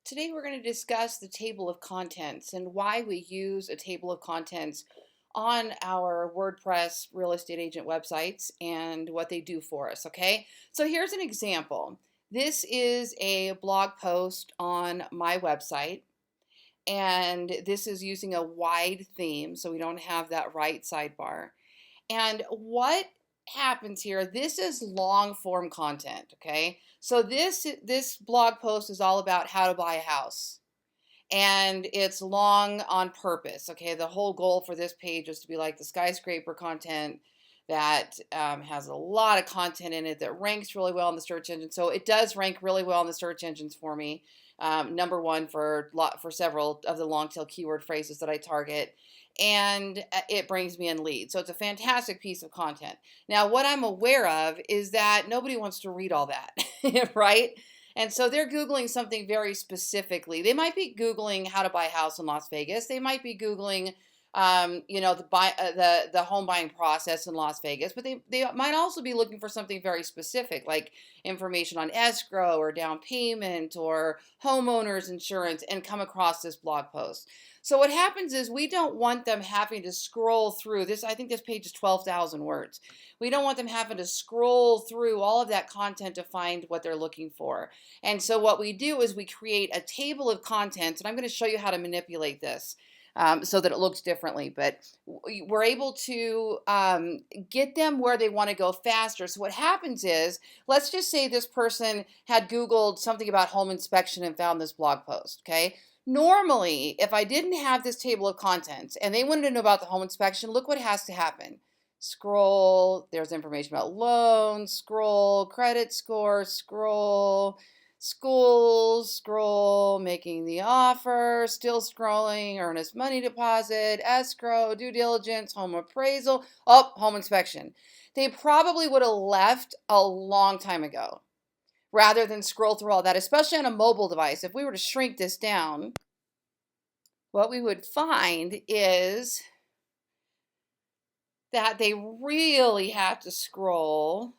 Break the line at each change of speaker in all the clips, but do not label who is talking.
Today we're going to discuss the table of contents and why we use a table of contents on our WordPress real estate agent websites and what they do for us, okay? So here's an example. This is a blog post on my website, and this is using a wide theme, so we don't have that right sidebar. And what happens here, this is long form content, okay? So this blog post is all about how to buy a house. And it's long on purpose, okay? The whole goal for this page is to be like the skyscraper content that has a lot of content in it that ranks really well in the search engine. So it does rank really well in the search engines for me. Number one for several of the long tail keyword phrases that I target, and it brings me in leads. So it's a fantastic piece of content. Now, what I'm aware of is that nobody wants to read all that, right? And so they're Googling something very specifically. They might be Googling how to buy a house in Las Vegas. They might be Googling, the home buying process in Las Vegas. But they might also be looking for something very specific, like information on escrow or down payment or homeowners insurance, and come across this blog post. So what happens is we don't want them having to scroll through this. I think this page is 12,000 words. We don't want them having to scroll through all of that content to find what they're looking for. And so what we do is we create a table of contents, and I'm going to show you how to manipulate this so that it looks differently. But we're able to get them where they want to go faster. So what happens is, let's just say this person had Googled something about home inspection and found this blog post, okay? Normally, if I didn't have this table of contents and they wanted to know about the home inspection, look what has to happen. Scroll, there's information about loans, scroll, credit score, scroll, schools, scroll, making the offer, still scrolling, earnest money deposit, escrow, due diligence, home appraisal, oh, home inspection. They probably would have left a long time ago rather than scroll through all that, especially on a mobile device. If we were to shrink this down, what we would find is that they really have to scroll.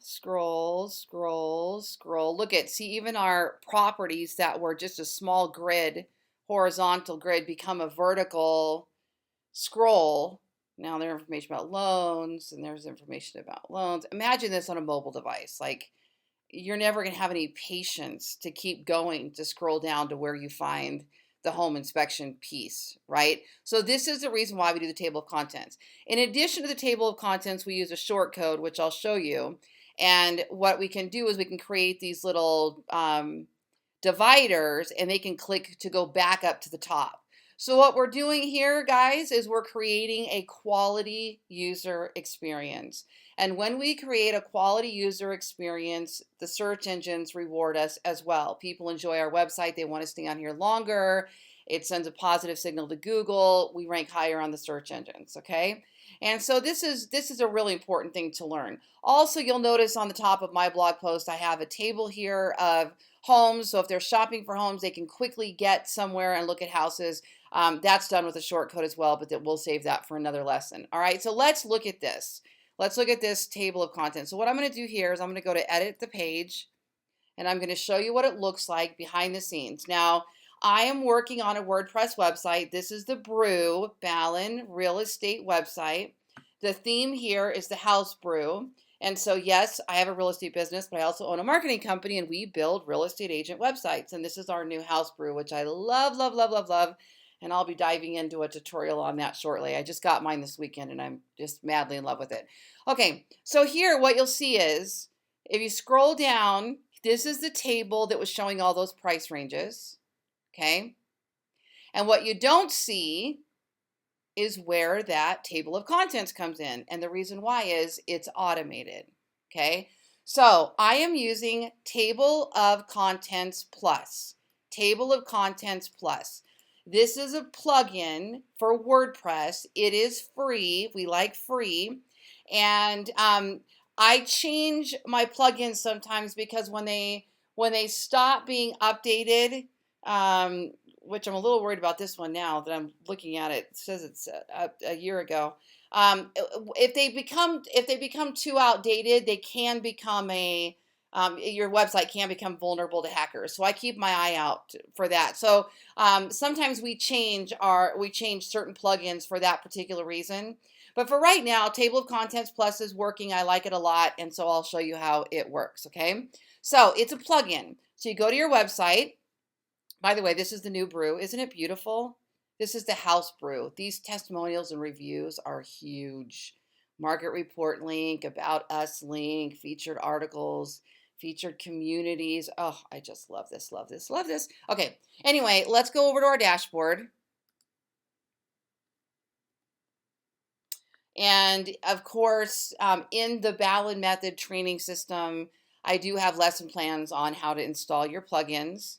Look at, see, even our properties that were just a small grid, horizontal grid, become a vertical scroll. Now there's information about loans, and there's information about loans. Imagine this on a mobile device. Like, you're never going to have any patience to keep going to scroll down to where you find the home inspection piece, right? So this is the reason why we do the table of contents. In addition to the table of contents, we use a short code, which I'll show you. And what we can do is we can create these little dividers, and they can click to go back up to the top. So what we're doing here, guys, is we're creating a quality user experience. And when we create a quality user experience, the search engines reward us as well. People enjoy our website. They want to stay on here longer. It sends a positive signal to Google. We rank higher on the search engines, okay? And so this is a really important thing to learn. Also, you'll notice on the top of my blog post, I have a table here of homes. So if they're shopping for homes, they can quickly get somewhere and look at houses. That's done with a short code as well, but we'll save that for another lesson. All right, so let's look at this. Let's look at this table of contents. So what I'm going to do here is I'm going to go to edit the page, and I'm going to show you what it looks like behind the scenes. Now, I am working on a WordPress website. This is the Lori Ballen real estate website. The theme here is the house brew. And so, yes, I have a real estate business, but I also own a marketing company, and we build real estate agent websites. And this is our new house brew, which I love, love, love, love, love. And I'll be diving into a tutorial on that shortly. I just got mine this weekend, and I'm just madly in love with it. Okay, so here what you'll see is, if you scroll down, this is the table that was showing all those price ranges, okay? And what you don't see is where that table of contents comes in. And the reason why is it's automated, okay? So I am using Table of Contents Plus. Table of Contents Plus. This is a plugin for WordPress. It is free. We like free. And I change my plugins sometimes because when they stop being updated, which I'm a little worried about this one now that I'm looking at it. It says it's a year ago. If they become too outdated, they can become a your website can become vulnerable to hackers. So I keep my eye out for that. So sometimes we change certain plugins for that particular reason. But for right now, Table of Contents Plus is working. I like it a lot, and so I'll show you how it works, okay? So it's a plugin. So you go to your website. By the way, this is the new brew. Isn't it beautiful? This is the house brew. These testimonials and reviews are huge. Market report link, about us link, featured articles, featured communities. Oh, I just love this, love this, love this. Okay, anyway, let's go over to our dashboard. And of course, in the Ballen method training system, I do have lesson plans on how to install your plugins.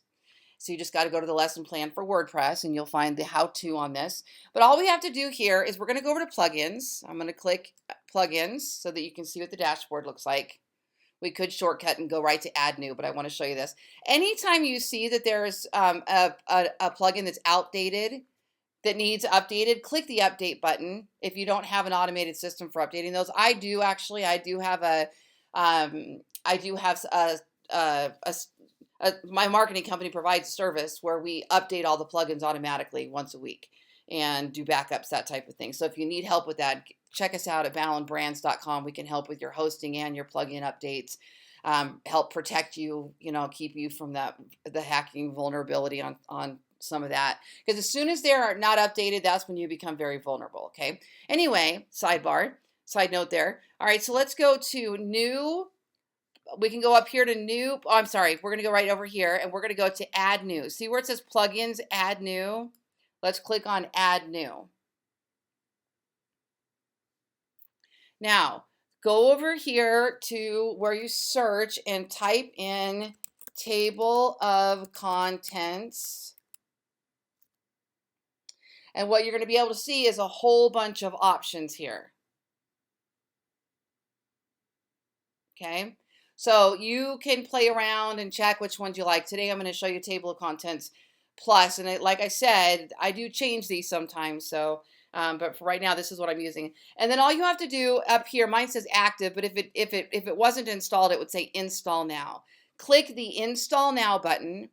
So you just got to go to the lesson plan for WordPress and you'll find the how-to on this. But all we have to do here is we're going to go over to plugins. I'm going to click plugins so that you can see what the dashboard looks like. We could shortcut and go right to add new, but I want to show you this. Anytime you see that there's a plugin that's outdated, that needs updated, click the update button. If you don't have an automated system for updating those, I do actually. I do have my marketing company provides a service where we update all the plugins automatically once a week and do backups, that type of thing. So if you need help with that, check us out at ballenbrands.com. We can help with your hosting and your plugin updates, help protect you, keep you from the hacking vulnerability on some of that. Because as soon as they're not updated, that's when you become very vulnerable, okay? Anyway, side note there. All right, so let's go to new. We can go up here to new. Oh, I'm sorry. We're going to go right over here, and we're going to go to add new. See where it says plugins, add new? Let's click on add new. Now, go over here to where you search and type in table of contents. And what you're going to be able to see is a whole bunch of options here. Okay, so you can play around and check which ones you like. Today I'm going to show you Table of Contents Plus, and like I said, I do change these sometimes. So, but for right now, this is what I'm using. And then all you have to do up here, mine says active, but if it wasn't installed, it would say install now. Click the install now button,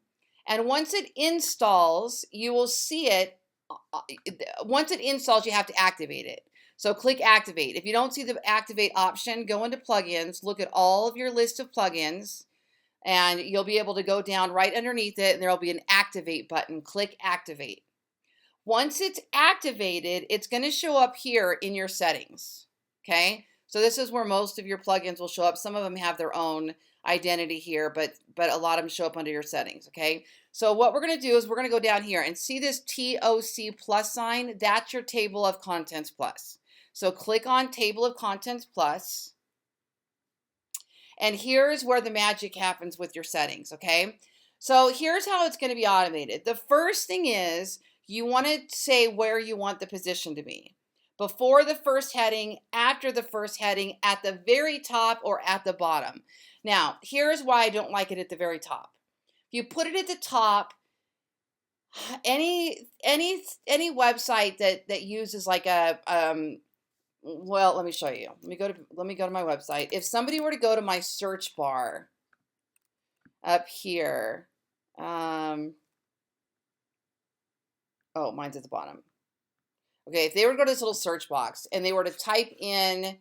and once it installs, you will see it. Once it installs, you have to activate it. So click activate. If you don't see the activate option, go into plugins, look at all of your list of plugins, and you'll be able to go down right underneath it, and there'll be an activate button. Click activate. Once it's activated, it's going to show up here in your settings. Okay, so this is where most of your plugins will show up. Some of them have their own identity here, but a lot of them show up under your settings. Okay, so what we're going to do is we're going to go down here and see this TOC plus sign. That's your Table of Contents Plus. So click on Table of Contents Plus. And here's where the magic happens with your settings, okay? So here's how it's going to be automated. The first thing is you want to say where you want the position to be. Before the first heading, after the first heading, at the very top, or at the bottom. Now, here's why I don't like it at the very top. If you put it at the top, any website that uses like a well, let me show you. Let me go to my website. If somebody were to go to my search bar up here, oh, mine's at the bottom. Okay, if they were to go to this little search box and they were to type in,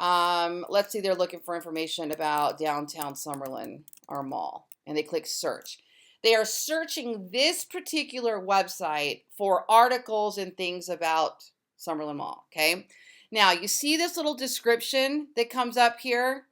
let's say they're looking for information about downtown Summerlin, our mall, and they click search. They are searching this particular website for articles and things about Summerlin Mall, okay? Now, you see this little description that comes up here?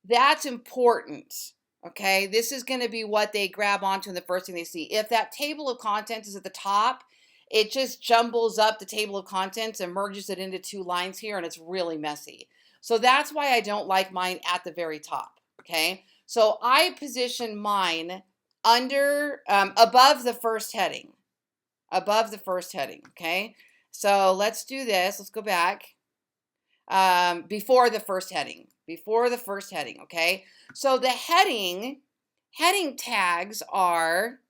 That's important, okay? This is going to be what they grab onto and the first thing they see. If that table of contents is at the top, it just jumbles up the table of contents and merges it into two lines here, and it's really messy. So that's why I don't like mine at the very top, okay? So I position mine under, above the first heading, okay? So let's do this. Let's go back. Before the first heading, okay? So the heading tags are,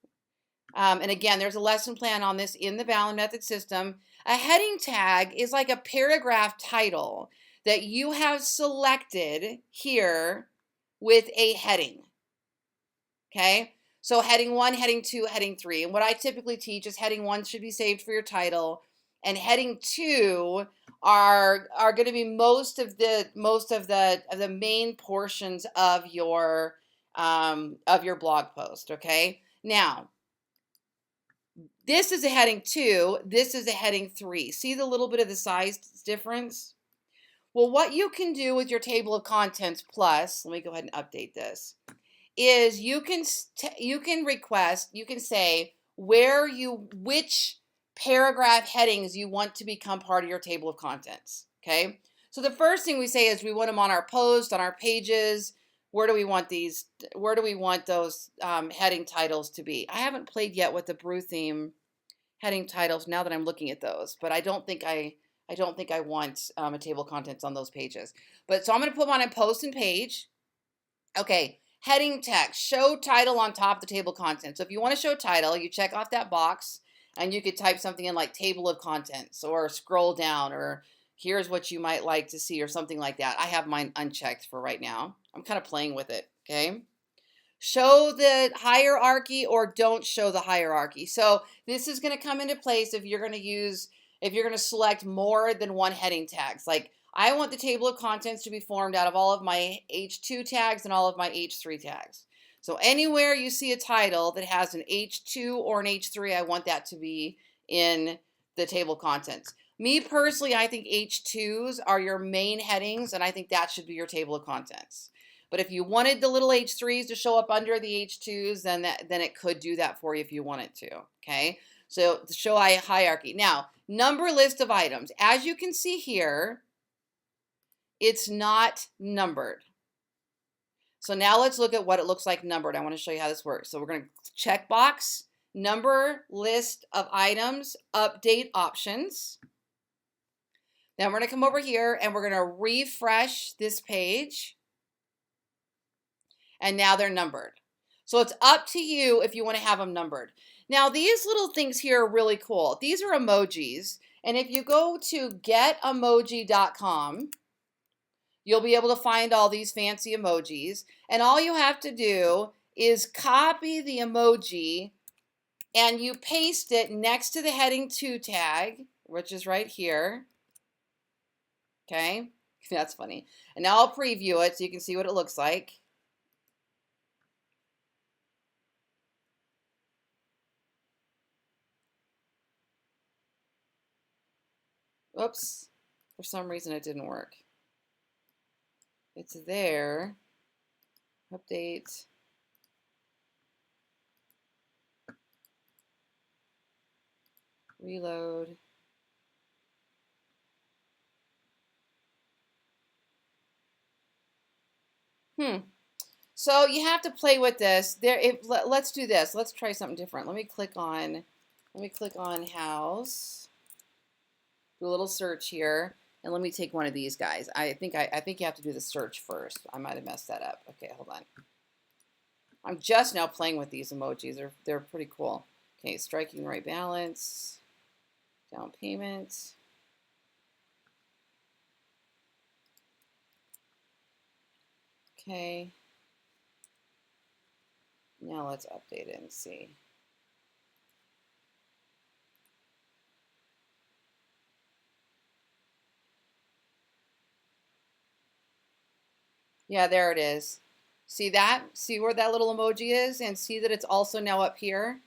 and again, there's a lesson plan on this in the Ballen method system. A heading tag is like a paragraph title that you have selected here with a heading. Okay, so heading 1, heading 2, heading 3. And what I typically teach is heading 1 should be saved for your title, and heading 2 are going to be most of the main portions of your blog post. Okay, now this is a heading 2, this is a heading 3. See the little bit of the size difference? Well, what you can do with your table of contents plus, let me go ahead and update this, is you can say which paragraph headings you want to become part of your table of contents. Okay, so the first thing we say is we want them on our post, on our pages. Where do we want these? Where do we want those heading titles to be? I haven't played yet with the brew theme heading titles now that I'm looking at those, but I don't think I want a table of contents on those pages. But so I'm going to put them on a post and page. Okay, heading text, show title on top of the table of contents. So if you want to show title, you check off that box and you could type something in like table of contents or scroll down or here's what you might like to see or something like that. I have mine unchecked for right now. I'm kind of playing with it, okay? Show the hierarchy or don't show the hierarchy. So this is going to come into place if you're going to select more than one heading tags. Like I want the table of contents to be formed out of all of my H2 tags and all of my H3 tags. So anywhere you see a title that has an H2 or an H3, I want that to be in the table of contents. Me personally, I think H2s are your main headings, and I think that should be your table of contents. But if you wanted the little H3s to show up under the H2s, then it could do that for you if you wanted to, okay? So show hierarchy. Now, number list of items. As you can see here, it's not numbered. So now let's look at what it looks like numbered. I want to show you how this works. So we're going to check box, number list of items, update options. Then we're going to come over here and we're going to refresh this page. And now they're numbered. So it's up to you if you want to have them numbered. Now these little things here are really cool. These are emojis. And if you go to getomoji.com, you'll be able to find all these fancy emojis. And all you have to do is copy the emoji and you paste it next to the heading 2 tag, which is right here. Okay, that's funny. And now I'll preview it so you can see what it looks like. Oops, for some reason it didn't work. It's there. Update. Reload. So you have to play with this. Let's do this. Let's try something different. Let me click on house. Do a little search here, and let me take one of these guys. I think you have to do the search first. I might have messed that up. Okay, hold on. I'm just now playing with these emojis. They're pretty cool. Okay, striking the right balance, down payment. Okay. Now let's update it and see. Yeah, there it is. See that? See where that little emoji is? And see that it's also now up here?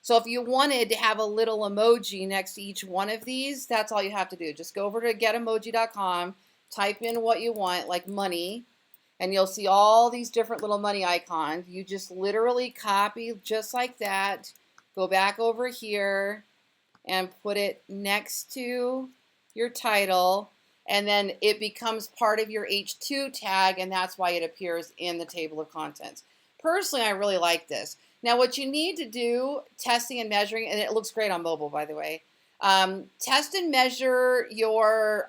So if you wanted to have a little emoji next to each one of these, that's all you have to do. Just go over to getomoji.com, type in what you want, like money, and you'll see all these different little money icons. You just literally copy just like that, go back over here, and put it next to your title, and then it becomes part of your H2 tag, and that's why it appears in the table of contents. Personally, I really like this. Now, what you need to do, testing and measuring, and it looks great on mobile, by the way, test and measure your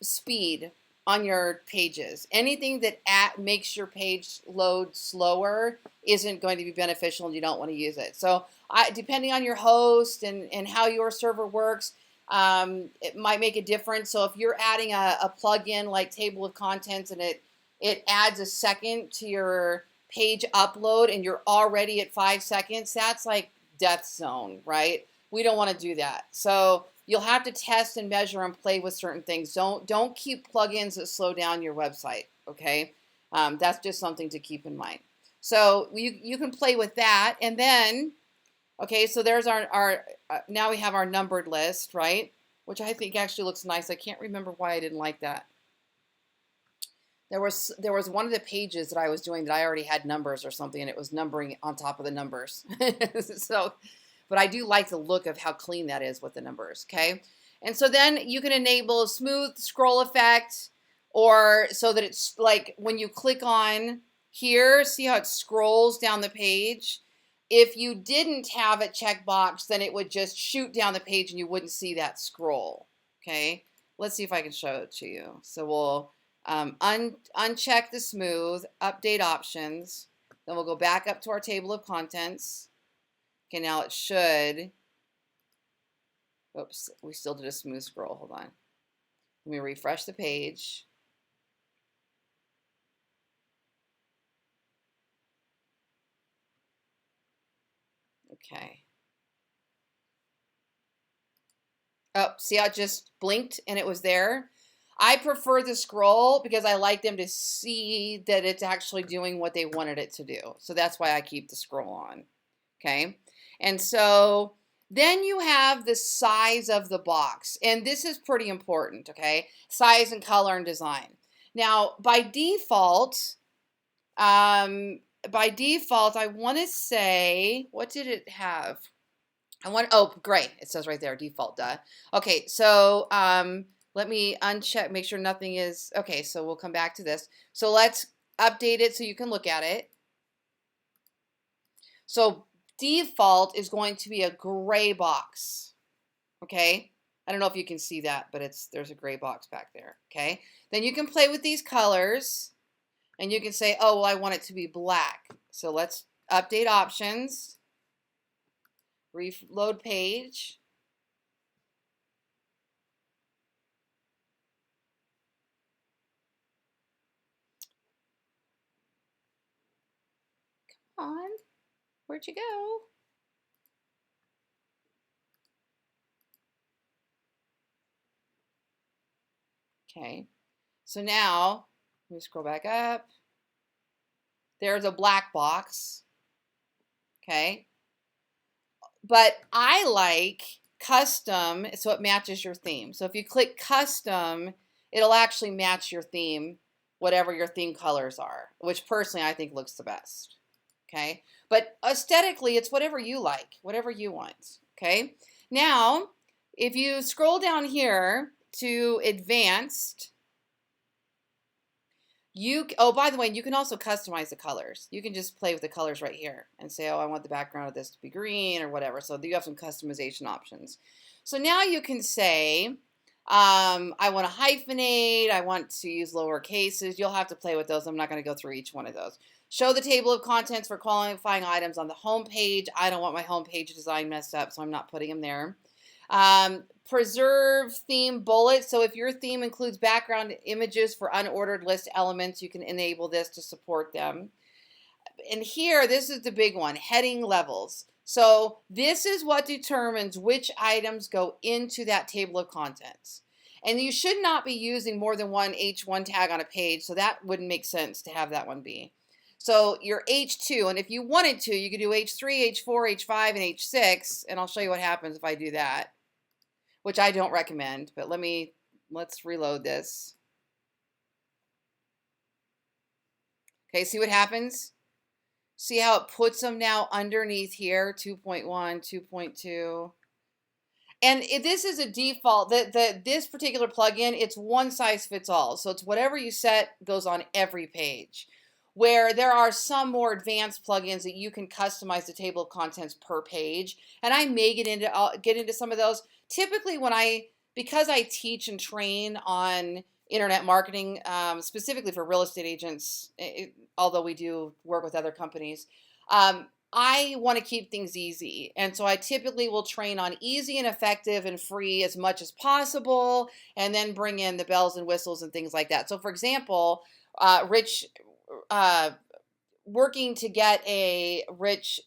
speed on your pages. Anything that makes your page load slower isn't going to be beneficial and you don't want to use it. So depending on your host and how your server works, it might make a difference. So if you're adding a plugin like table of contents and it adds a second to your page upload and you're already at 5 seconds, that's like death zone, right? We don't want to do that. So you'll have to test and measure and play with certain things. Don't keep plugins that slow down your website, okay? That's just something to keep in mind. So you can play with that. And then, okay, so there's our now we have our numbered list, right? Which I think actually looks nice. I can't remember why I didn't like that. There was one of the pages that I was doing that I already had numbers or something, and it was numbering on top of the numbers. So, but I do like the look of how clean that is with the numbers, okay? And so then you can enable a smooth scroll effect, or so that it's like when you click on here, see how it scrolls down the page? If you didn't have a checkbox, then it would just shoot down the page and you wouldn't see that scroll, okay? Let's see if I can show it to you. So we'll uncheck the smooth, update options. Then we'll go back up to our table of contents. Okay, now it should, oops, we still did a smooth scroll, hold on. Let me refresh the page. Okay. Oh, see how it just blinked and it was there? I prefer the scroll because I like them to see that it's actually doing what they wanted it to do. So that's why I keep the scroll on, okay? And so then you have the size of the box. And this is pretty important, okay? Size and color and design. Now, by default, I want to say, what did it have? Oh, great. It says right there, default, duh. Okay, so let me uncheck, make sure nothing is, okay, so we'll come back to this. So let's update it so you can look at it. So default is going to be a gray box, okay? I don't know if you can see that, but there's a gray box back there, okay? Then you can play with these colors, and you can say, oh, well, I want it to be black. So let's update options. Reload page. Come on, where'd you go? Okay, so now, let me scroll back up. There's a black box, okay? But I like custom, so it matches your theme. So if you click custom, it'll actually match your theme, whatever your theme colors are, which personally I think looks the best, okay? But aesthetically, it's whatever you like, whatever you want, okay? Now, if you scroll down here to advanced, oh, by the way, you can also customize the colors. You can just play with the colors right here and say, oh, I want the background of this to be green or whatever. So you have some customization options. So now you can say, I want to hyphenate. I want to use lower cases. You'll have to play with those. I'm not going to go through each one of those. Show the table of contents for qualifying items on the home page. I don't want my home page design messed up, so I'm not putting them there. Preserve theme bullets. So if your theme includes background images for unordered list elements, you can enable this to support them. And here, this is the big one, heading levels. So this is what determines which items go into that table of contents. And you should not be using more than one H1 tag on a page, so that wouldn't make sense to have that one be. So your H2, and if you wanted to, you could do H3, H4, H5, and H6, and I'll show you what happens if I do that, which I don't recommend, but let's reload this. Okay, see what happens? See how it puts them now underneath here, 2.1, 2.2. And this is a default, this particular plugin, it's one size fits all. So it's whatever you set goes on every page. Where there are some more advanced plugins that you can customize the table of contents per page. And I may get into some of those. Typically because I teach and train on internet marketing, specifically for real estate agents, although we do work with other companies, I want to keep things easy. And so I typically will train on easy and effective and free as much as possible, and then bring in the bells and whistles and things like that. So, for example, Rich, uh, working to get a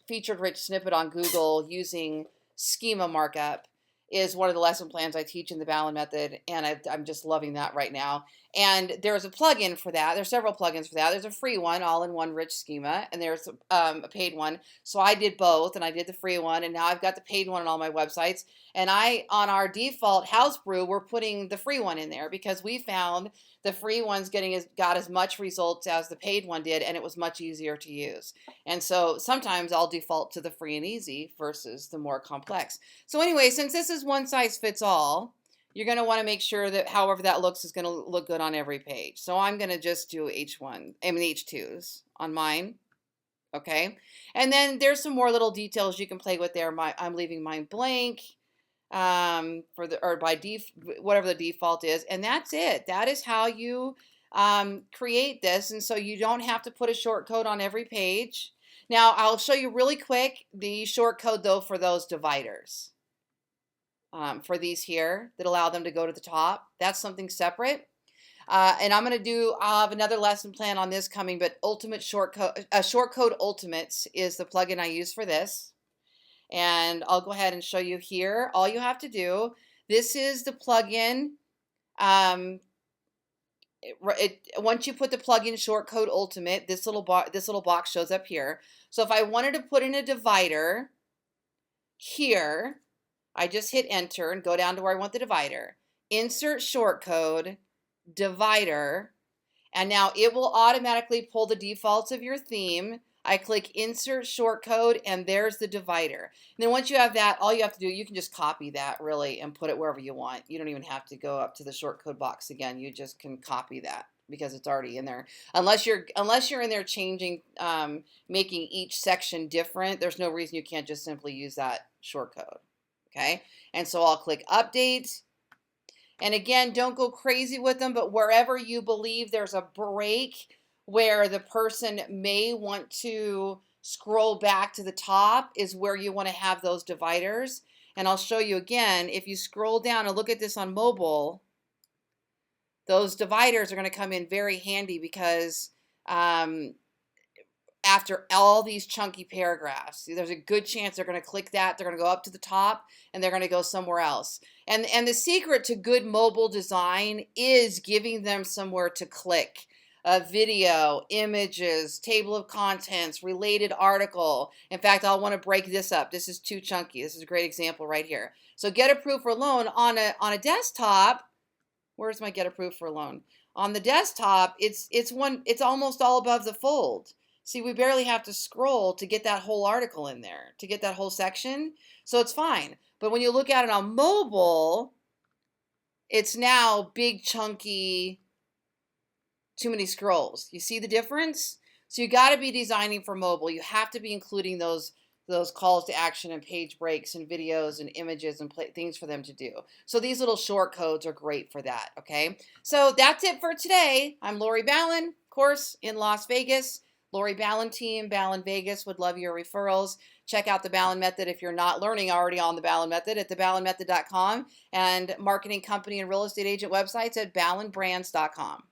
featured rich snippet on Google using schema markup is one of the lesson plans I teach in the Ballen method, and I'm just loving that right now. And there's a plugin for that. There's several plugins for that. There's a free one, all-in-one rich schema, and there's a paid one. So I did both, and I did the free one, and now I've got the paid one on all my websites. And on our default house brew, we're putting the free one in there because we found the free one's got as much results as the paid one did, and it was much easier to use. And so sometimes I'll default to the free and easy versus the more complex. So anyway, since this is one size fits all, you're going to want to make sure that however that looks is going to look good on every page. So I'm going to just do H2s on mine. Okay. And then there's some more little details you can play with there. I'm leaving mine blank whatever the default is, and that's it. That is how you create this, and so you don't have to put a short code on every page. Now I'll show you really quick the short code though for those dividers, for these here that allow them to go to the top. That's something separate. And I'll have another lesson plan on this coming, but Short Code Ultimates is the plugin I use for this. And I'll go ahead and show you here. All you have to do, this is the plugin. Once you put the plugin Short Code Ultimate, this little box shows up here. So if I wanted to put in a divider here, I just hit enter and go down to where I want the divider. Insert shortcode, divider, and now it will automatically pull the defaults of your theme. I click insert shortcode, and there's the divider. And then once you have that, all you have to do, you can just copy that really and put it wherever you want. You don't even have to go up to the shortcode box again. You just can copy that because it's already in there. Unless you're in there changing, making each section different, there's no reason you can't just simply use that shortcode. Okay, and so I'll click update. And again, don't go crazy with them, but wherever you believe there's a break where the person may want to scroll back to the top is where you want to have those dividers. And I'll show you again, if you scroll down and look at this on mobile, those dividers are going to come in very handy because after all these chunky paragraphs, there's a good chance they're going to click that, they're going to go up to the top, and they're going to go somewhere else. And the secret to good mobile design is giving them somewhere to click. A video, images, table of contents, related article. In fact, I'll want to break this up. This is too chunky. This is a great example right here. So get approved for a loan on a desktop. Where's my get approved for a loan? On the desktop, it's almost all above the fold. See, we barely have to scroll to get that whole article in there, to get that whole section. So it's fine. But when you look at it on mobile, it's now big, chunky, too many scrolls. You see the difference? So you got to be designing for mobile. You have to be including those calls to action and page breaks and videos and images and things for them to do. So these little short codes are great for that, okay? So that's it for today. I'm Lori Ballen, of course, in Las Vegas. Lori Ballen team, Ballen Vegas would love your referrals. Check out the Ballen Method if you're not learning already on the Ballen Method at theballenmethod.com, and marketing company and real estate agent websites at ballenbrands.com.